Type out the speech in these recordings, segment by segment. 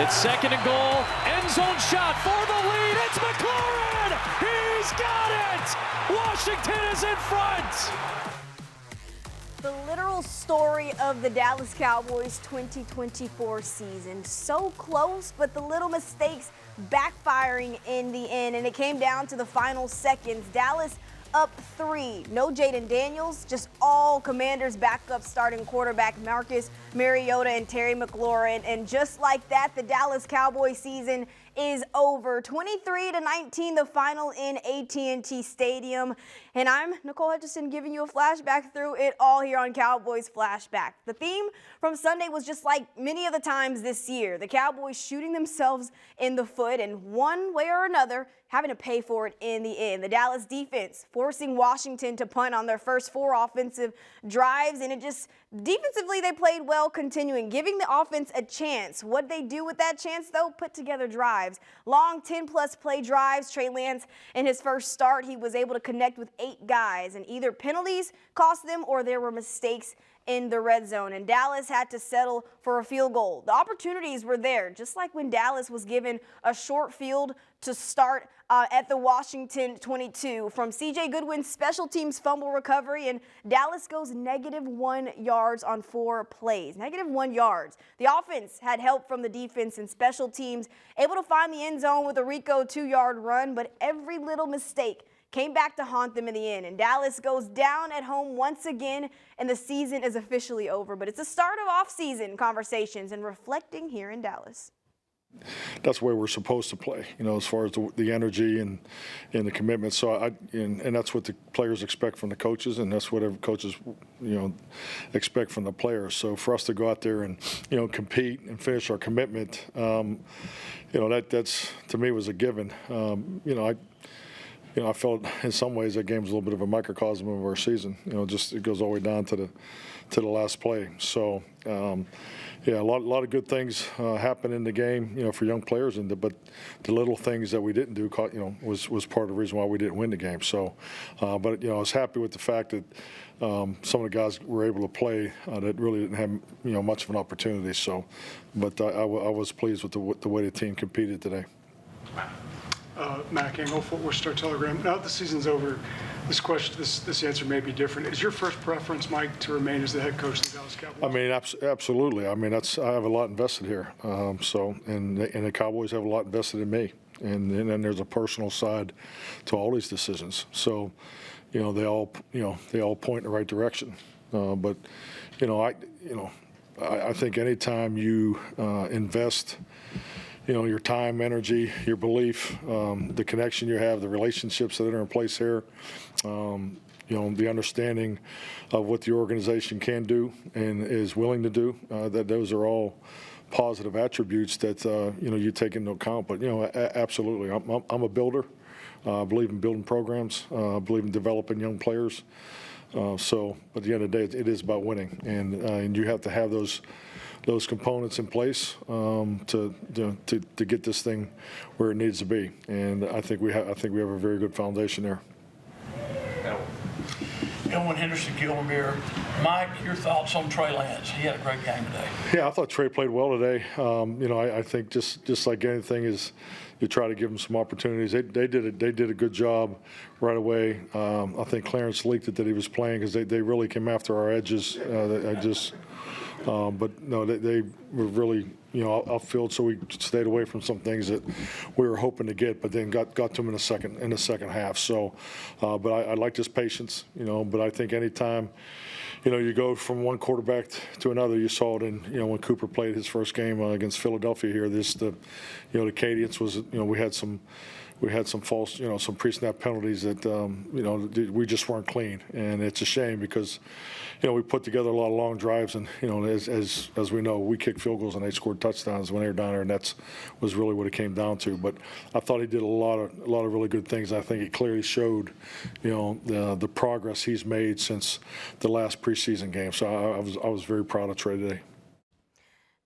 It's 2nd and goal. End zone shot for the lead. It's McLaurin. He's got it. Washington is in front. The literal story of the Dallas Cowboys 2024 season. So close, but the little mistakes backfiring in the end. And it came down to the final seconds. Dallas up 3. No Jaden Daniels, just all Commanders backup starting quarterback Marcus Mariota and Terry McLaurin. And just like that, the Dallas Cowboys season is over. 23-19, the final in AT&T Stadium. And I'm Nicole Hutchison giving you a flashback through it all here on Cowboys Flashback. The theme from Sunday was just like many of the times this year. The Cowboys shooting themselves in the foot and one way or another having to pay for it in the end. The Dallas defense forcing Washington to punt on their first 4 offensive drives, and it just defensively they played well, continuing, giving the offense a chance. What'd they do with that chance, though? Put together drives. Long 10-plus play drives. Trey Lance, in his first start, he was able to connect with 8 guys, and either penalties cost them or there were mistakes in the red zone, and Dallas had to settle for a field goal. The opportunities were there, just like when Dallas was given a short field to start at the Washington 22 from C.J. Goodwin's special teams fumble recovery, and Dallas goes -1 yards on 4 plays. -1 yards. The offense had help from the defense and special teams, able to find the end zone with a Rico 2-yard run, but every little mistake came back to haunt them in the end, and Dallas goes down at home once again, and the season is officially over. But it's the start of off-season conversations and reflecting here in Dallas. That's the way we're supposed to play, as far as the energy and the commitment. So and that's what the players expect from the coaches, and that's what every coaches, expect from the players. So for us to go out there and, compete and finish our commitment, that's to me was a given. I felt in some ways that game was a little bit of a microcosm of our season. Just it goes all the way down to the last play. So, a lot of good things happen in the game, for young players, but the little things that we didn't do, was part of the reason why we didn't win the game. So, but I was happy with the fact that some of the guys were able to play that really didn't have much of an opportunity. So, but I was pleased with the way the team competed today. Mac Engel, Fort Worth Star-Telegram. Now that the season's over, this answer may be different. Is your first preference, Mike, to remain as the head coach of the Dallas Cowboys? I mean, absolutely. I mean, I have a lot invested here. And the Cowboys have a lot invested in me. And then there's a personal side to all these decisions. So, they all point in the right direction. But, I think anytime you invest your time, energy, your belief, the connection you have, the relationships that are in place here, the understanding of what the organization can do and is willing to do, that those are all positive attributes that, you take into account. But, absolutely, I'm a builder. I believe in building programs. I believe in developing young players. So at the end of the day, it is about winning, and you have to have those components in place to get this thing where it needs to be. And I think we have a very good foundation there. Elwin Henderson-Gilmore. Mike, your thoughts on Trey Lance? He had a great game today. Yeah, I thought Trey played well today. I think just like anything is, you try to give them some opportunities. They did a good job right away. I think Clarence leaked it that he was playing because they really came after our edges. But no, they were really, outfield, so we stayed away from some things that we were hoping to get, but then got to them in the second half. So, but I liked his patience, but I think anytime, you go from one quarterback to another. You saw it in, when Cooper played his first game against Philadelphia here. The cadence was, we had some false, some pre-snap penalties that, we just weren't clean. And it's a shame because, we put together a lot of long drives, and, as we know, we kicked field goals and they scored touchdowns when they were down there, and that's was really what it came down to. But I thought he did a lot of really good things. I think it clearly showed, the progress he's made since the last preseason game. So I was very proud of Trey today.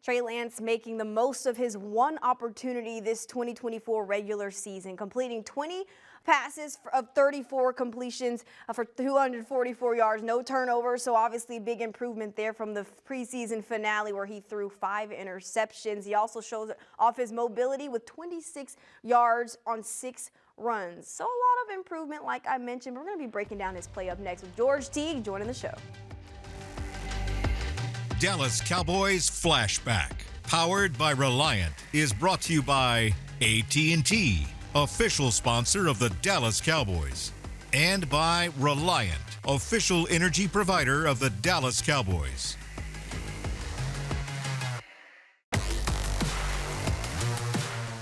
Trey Lance making the most of his one opportunity this 2024 regular season, completing 20 passes of 34 completions for 244 yards, no turnovers. So obviously big improvement there from the preseason finale where he threw 5 interceptions. He also shows off his mobility with 26 yards on 6 runs. So a lot of improvement, like I mentioned. We're going to be breaking down his play up next with George Teague joining the show. Dallas Cowboys Flashback, powered by Reliant, is brought to you by AT&T, official sponsor of the Dallas Cowboys, and by Reliant, official energy provider of the Dallas Cowboys.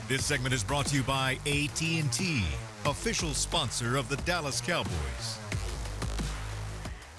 This segment is brought to you by AT&T, official sponsor of the Dallas Cowboys.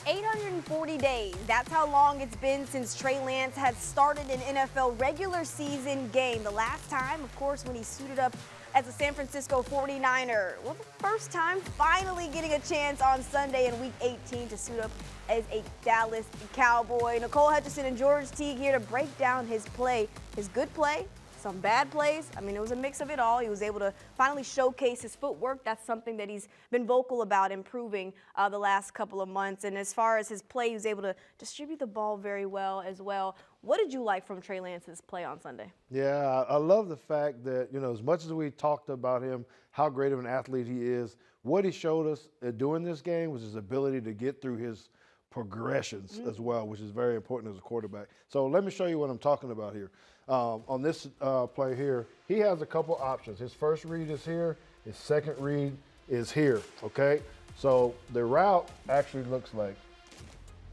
840 days. That's how long it's been since Trey Lance has started an NFL regular season game. The last time, of course, when he suited up as a San Francisco 49er. Well, the first time finally getting a chance on Sunday in Week 18 to suit up as a Dallas Cowboy. Nicole Hutchison and George Teague here to break down his play, his good play, some bad plays. I mean, it was a mix of it all. He was able to finally showcase his footwork. That's something that he's been vocal about improving the last couple of months. And as far as his play, he was able to distribute the ball very well as well. What did you like from Trey Lance's play on Sunday? Yeah, I love the fact that, as much as we talked about him, how great of an athlete he is, what he showed us during this game was his ability to get through his progressions as well, which is very important as a quarterback. So let me show you what I'm talking about here. On this play here, he has a couple options. His first read is here. His second read is here, okay? So the route actually looks like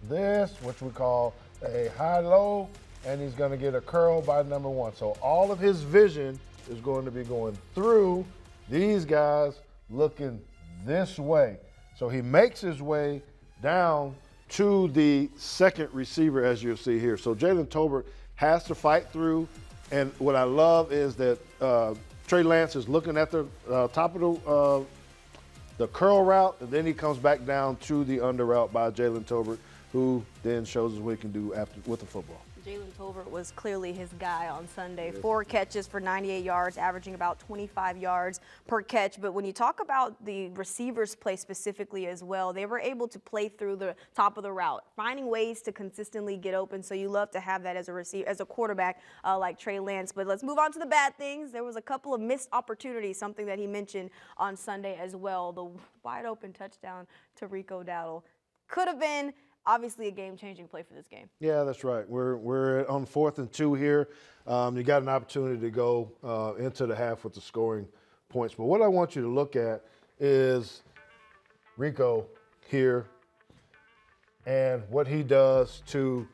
this, which we call a high-low, and he's going to get a curl by number 1. So all of his vision is going to be going through these guys looking this way. So he makes his way down to the second receiver, as you'll see here. So Jalen Tolbert has to fight through, and what I love is that Trey Lance is looking at the top of the curl route, and then he comes back down to the under route by Jalen Tolbert, who then shows us what he can do with the football. Jalen Tolbert was clearly his guy on Sunday. 4 catches for 98 yards, averaging about 25 yards per catch. But when you talk about the receivers' play specifically as well, they were able to play through the top of the route, finding ways to consistently get open. So you love to have that as a quarterback like Trey Lance. But let's move on to the bad things. There was a couple of missed opportunities, something that he mentioned on Sunday as well. The wide open touchdown to Rico Dowdle could have been obviously a game-changing play for this game. Yeah, that's right. We're on 4th and 2 here. You got an opportunity to go into the half with the scoring points. But what I want you to look at is Rico here and what he does to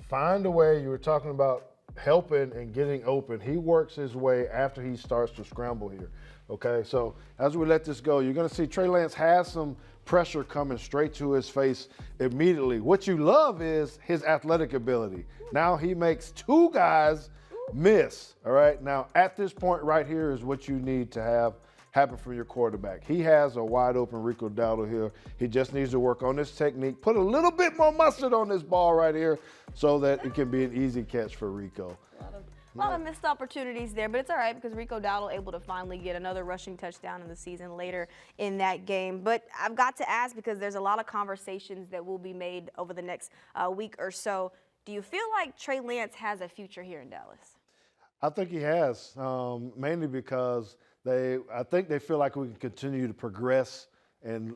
find a way. You were talking about helping and getting open. He works his way after he starts to scramble here. Okay, so as we let this go, you're going to see Trey Lance has some pressure coming straight to his face immediately. What you love is his athletic ability. Now he makes 2 guys miss, all right? Now at this point right here is what you need to have happen for your quarterback. He has a wide open Rico Dowdle here. He just needs to work on his technique, put a little bit more mustard on this ball right here so that it can be an easy catch for Rico. A lot of missed opportunities there, but it's all right because Rico Dowdle able to finally get another rushing touchdown in the season later in that game. But I've got to ask, because there's a lot of conversations that will be made over the next week or so. Do you feel like Trey Lance has a future here in Dallas? I think he has, mainly because I think they feel like we can continue to progress and,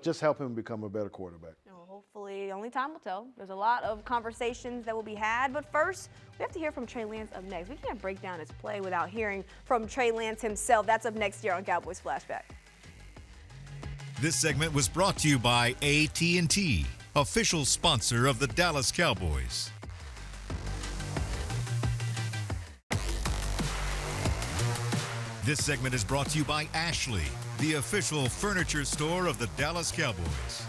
just help him become a better quarterback. Hopefully, only time will tell. There's a lot of conversations that will be had, but first, we have to hear from Trey Lance up next. We can't break down his play without hearing from Trey Lance himself. That's up next here on Cowboys Flashback. This segment was brought to you by AT&T, official sponsor of the Dallas Cowboys. This segment is brought to you by Ashley, the official furniture store of the Dallas Cowboys.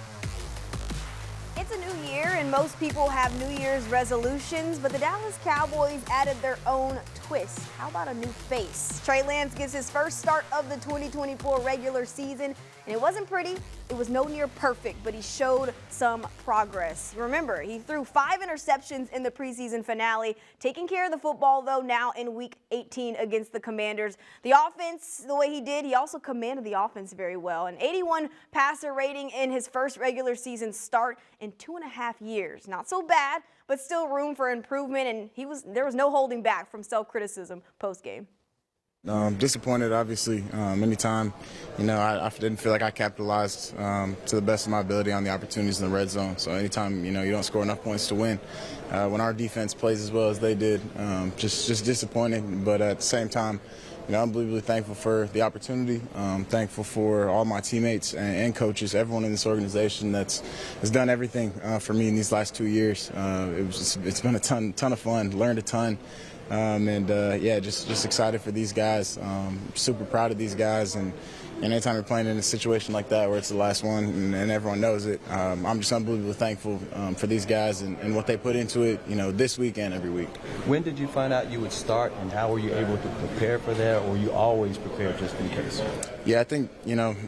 It's a new year, and most people have New Year's resolutions, but the Dallas Cowboys added their own twist. How about a new face? Trey Lance gets his first start of the 2024 regular season, and And it wasn't pretty, it was no near perfect, but he showed some progress. Remember, he threw 5 interceptions in the preseason finale, taking care of the football, though, now in Week 18 against the Commanders. The offense, the way he did, he also commanded the offense very well. An 81 passer rating in his first regular season start in 2.5 years. Not so bad, but still room for improvement, and there was no holding back from self-criticism post-game. Disappointed, obviously. Anytime, I didn't feel like I capitalized to the best of my ability on the opportunities in the red zone. So anytime, you don't score enough points to win. When our defense plays as well as they did, just disappointed. But at the same time, unbelievably thankful for the opportunity. Thankful for all my teammates and coaches, everyone in this organization has done everything for me in these last 2 years. It's been a ton of fun, learned a ton. Just excited for these guys. Super proud of these guys, and anytime you're playing in a situation like that where it's the last one and everyone knows it, I'm just unbelievably thankful for these guys and what they put into it, this week and every week. When did you find out you would start, and how were you able to prepare for that, or you always prepared just in case? Yeah, I think,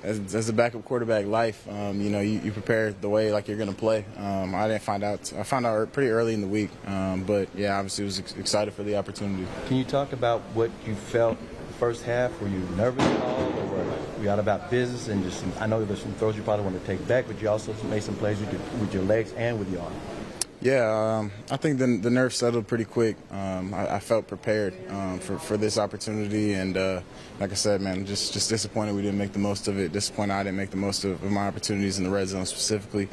as a backup quarterback life, you prepare the way like you're going to play. I found out pretty early in the week, but yeah, obviously was excited for the opportunity. Can you talk about what you felt the first half? Were you nervous at all, or were you out about business? And I know there's some throws you probably want to take back, but you also made some plays with your legs and with your arm. Yeah, I think the nerves settled pretty quick. I felt prepared for this opportunity, and like I said, man, just disappointed we didn't make the most of it. Disappointed I didn't make the most of my opportunities in the red zone specifically.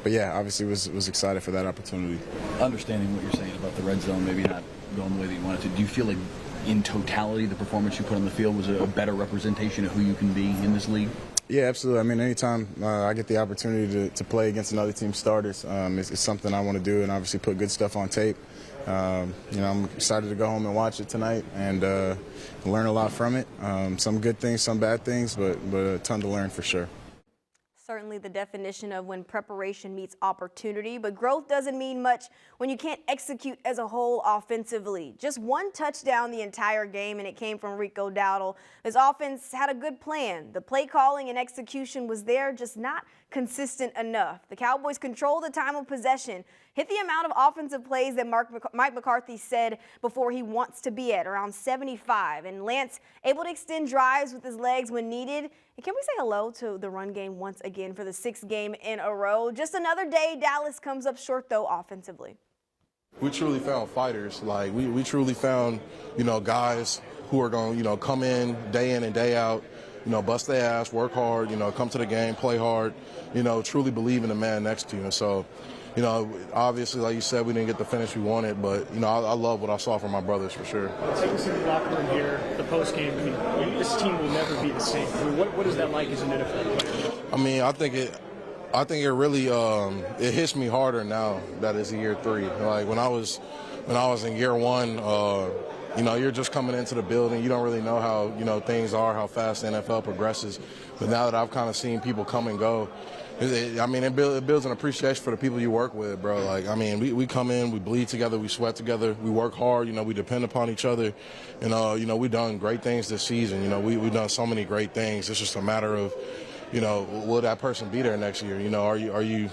But yeah, obviously was excited for that opportunity. Understanding what you're saying about the red zone maybe not going the way that you wanted to, do you feel like in totality the performance you put on the field was a better representation of who you can be in this league? Yeah, absolutely. I mean, anytime I get the opportunity to play against another team's starters, it's something I want to do, and obviously put good stuff on tape. I'm excited to go home and watch it tonight and learn a lot from it. Some good things, some bad things, but a ton to learn for sure. Certainly the definition of when preparation meets opportunity, but growth doesn't mean much when you can't execute as a whole offensively. Just 1 touchdown the entire game, and it came from Rico Dowdle. This offense had a good plan. The play calling and execution was there, just not consistent enough. The Cowboys controlled the time of possession, hit the amount of offensive plays that Mike McCarthy said before he wants to be at, around 75. And Lance able to extend drives with his legs when needed. And can we say hello to the run game once again for the 6th game in a row? Just another day Dallas comes up short, though, offensively. We truly found fighters. Like, we truly found, guys who are going to, come in and day out, bust their ass, work hard, come to the game, play hard, truly believe in the man next to you. And so, obviously, like you said, we didn't get the finish we wanted, but, I love what I saw from my brothers for sure. Take us to the locker room here, the postgame. I mean, this team will never be the same. I mean, what is that like as an NFL player? I mean, I think it really it hits me harder now that it's year 3. Like when I was in year 1, you're just coming into the building. You don't really know how things are, how fast the NFL progresses. But now that I've kind of seen people come and go, it builds an appreciation for the people you work with, bro. Like, I mean, we come in, we bleed together, we sweat together, we work hard. We depend upon each other. We've done great things this season. We've done so many great things. It's just a matter of, will that person be there next year? You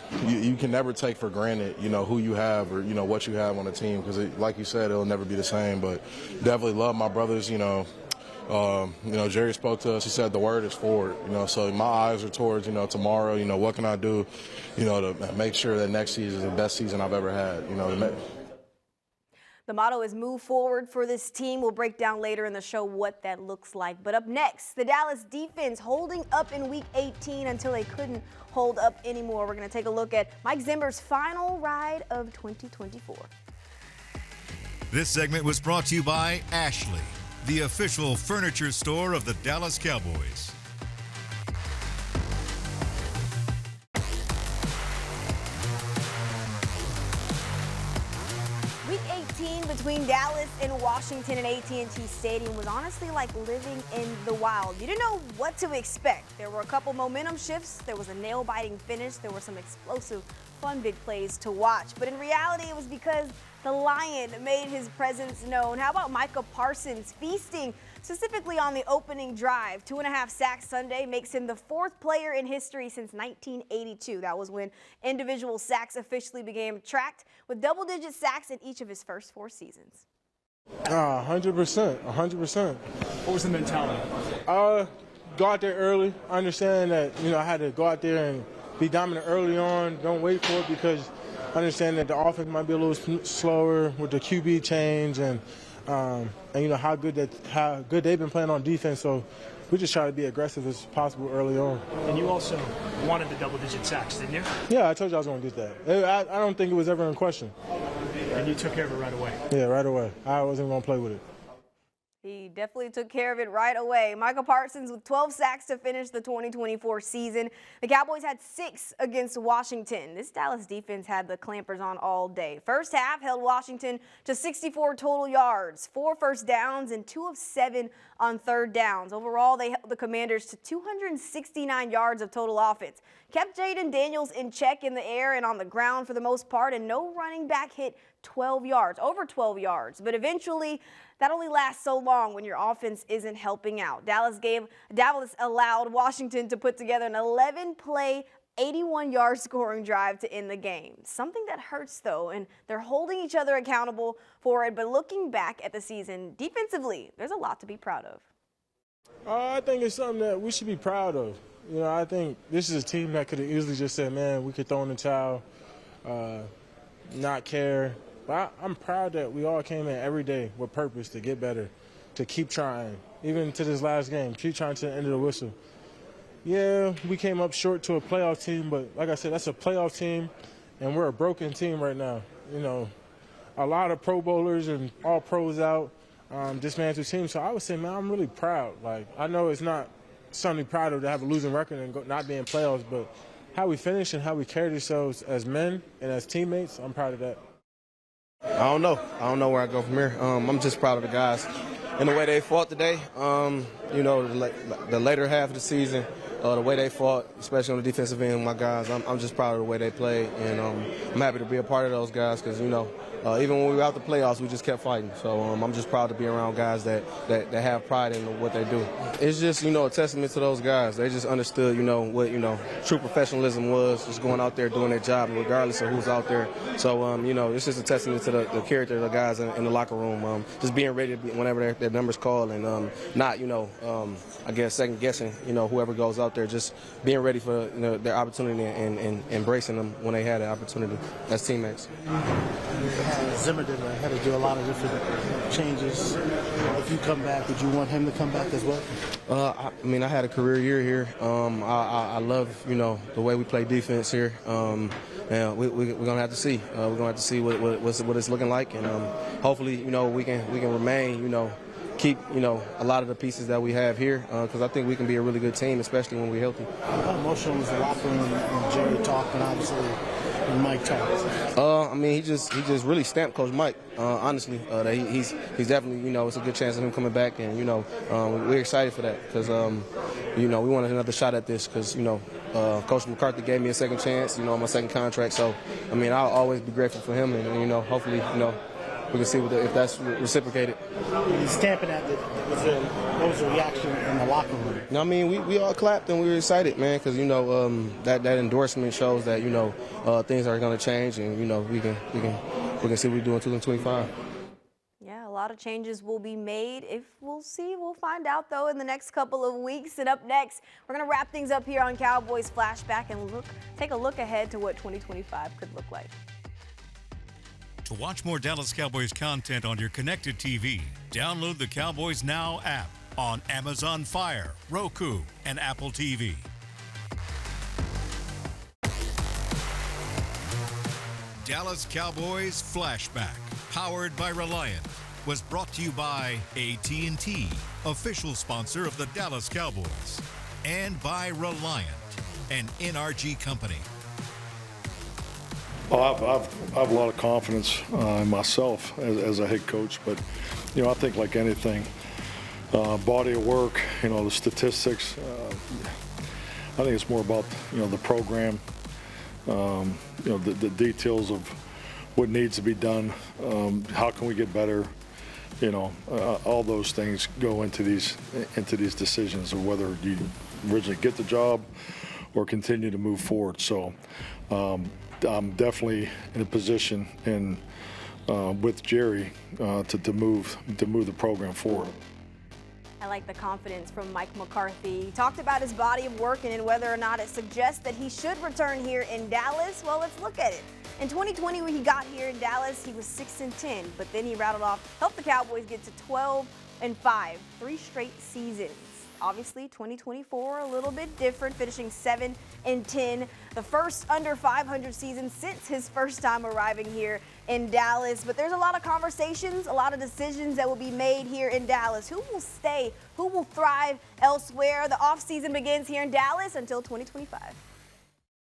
can never take for granted, who you have or, what you have on the team, because like you said, it'll never be the same. But definitely love my brothers, Jerry spoke to us. He said the word is forward, so my eyes are towards, tomorrow, what can I do, to make sure that next season is the best season I've ever had, The motto is move forward for this team. We'll break down later in the show what that looks like. But up next, the Dallas defense holding up in Week 18 until they couldn't hold up anymore. We're going to take a look at Mike Zimmer's final ride of 2024. This segment was brought to you by Ashley, the official furniture store of the Dallas Cowboys. Week 18 between Dallas and Washington at AT&T Stadium was honestly like living in the wild. You didn't know what to expect. There were a couple momentum shifts. There was a nail-biting finish. There were some explosive, fun big plays to watch. But in reality, it was because the Lion made his presence known. How about Micah Parsons feasting specifically on the opening drive. 2.5 sacks Sunday makes him the 4th player in history since 1982. That was when individual sacks officially became tracked, with double-digit sacks in each of his first 4 seasons. 100%, 100%. What was the mentality? Go out there early. I understand that, I had to go out there and be dominant early on. Don't wait for it, because I understand that the offense might be a little slower with the QB change and how good they've been playing on defense. So we just try to be aggressive as possible early on. And you also wanted the double-digit sacks, didn't you? Yeah, I told you I was going to get that. I don't think it was ever in question. And you took care of it right away. Yeah, right away. I wasn't going to play with it. He definitely took care of it right away. Micah Parsons with 12 sacks to finish the 2024 season. The Cowboys had 6 against Washington. This Dallas defense had the clampers on all day. First half held Washington to 64 total yards, 4 first downs, and 2 of 7 on third downs. Overall, they held the Commanders to 269 yards of total offense. Kept Jaden Daniels in check in the air and on the ground for the most part, and no running back hit over 12 yards. But eventually, that only lasts so long when your offense isn't helping out. Dallas allowed Washington to put together an 11-play, 81-yard scoring drive to end the game. Something that hurts, though, and they're holding each other accountable for it. But looking back at the season, defensively, there's a lot to be proud of. I think it's something that we should be proud of. I think this is a team that could have easily just said, man, we could throw in the towel, not care. But I'm proud that we all came in every day with purpose to get better, to keep trying, even to this last game, keep trying to the end of the whistle. Yeah, we came up short to a playoff team, but like I said, that's a playoff team, and we're a broken team right now. A lot of Pro Bowlers and all pros out, dismantled team. So I would say, man, I'm really proud. I know it's not something proud of to have a losing record and not be in playoffs, but how we finished and how we carried ourselves as men and as teammates, I'm proud of that. I don't know where I go from here. I'm just proud of the guys and the way they fought today. The later half of the season, the way they fought, especially on the defensive end, my guys, I'm just proud of the way they played, and I'm happy to be a part of those guys because, even when we were out the playoffs, we just kept fighting. So I'm just proud to be around guys that have pride in what they do. It's just, a testament to those guys. They just understood, what, true professionalism was, just going out there doing their job regardless of who's out there. So, it's just a testament to the character of the guys in the locker room, just being ready whenever their number's called and not, I guess, second guessing, whoever goes out there, just being ready for their opportunity and embracing them when they had an opportunity as teammates. Zimmer had to do a lot of different changes. If you come back, would you want him to come back as well? I had a career year here. I love, the way we play defense here. And we're gonna have to see. We're gonna have to see what it's looking like, and hopefully, we can remain, keep, a lot of the pieces that we have here, because I think we can be a really good team, especially when we're healthy. How emotional was the locker room and Jerry talking, obviously, and Mike talking? He just really stamped Coach Mike, honestly. That he's definitely, it's a good chance of him coming back, and, we're excited for that because, we wanted another shot at this because, Coach McCarthy gave me a second chance, my second contract. So, I'll always be grateful for him, and, hopefully, we can see if that's reciprocated. He's stamping at it. What was the reaction in the locker room? We all clapped and we were excited, man, because that endorsement shows that things are going to change, and we can see what we do in 2025. Yeah, a lot of changes will be made. We'll see, we'll find out though in the next couple of weeks. And up next, we're going to wrap things up here on Cowboys Flashback and take a look ahead to what 2025 could look like. To watch more Dallas Cowboys content on your connected TV, download the Cowboys Now app on Amazon Fire, Roku, and Apple TV. Dallas Cowboys Flashback, powered by Reliant, was brought to you by AT&T, official sponsor of the Dallas Cowboys, and by Reliant, an NRG company. Well, I have a lot of confidence in myself as a head coach, but I think like anything, body of work, the statistics. I think it's more about the program, the details of what needs to be done. How can we get better? all those things go into these decisions of whether you originally get the job or continue to move forward. So I'm definitely in a position with Jerry to move the program forward. I like the confidence from Mike McCarthy. He talked about his body of work and whether or not it suggests that he should return here in Dallas. Well, let's look at it. In 2020, when he got here in Dallas, he was 6-10, but then he rattled off, helped the Cowboys get to 12-5, 3 straight seasons. Obviously, 2024 a little bit different, finishing 7-10, the first under 500 season since his first time arriving here in Dallas. But there's a lot of conversations, a lot of decisions that will be made here in Dallas. Who will stay? Who will thrive elsewhere? The offseason begins here in Dallas until 2025.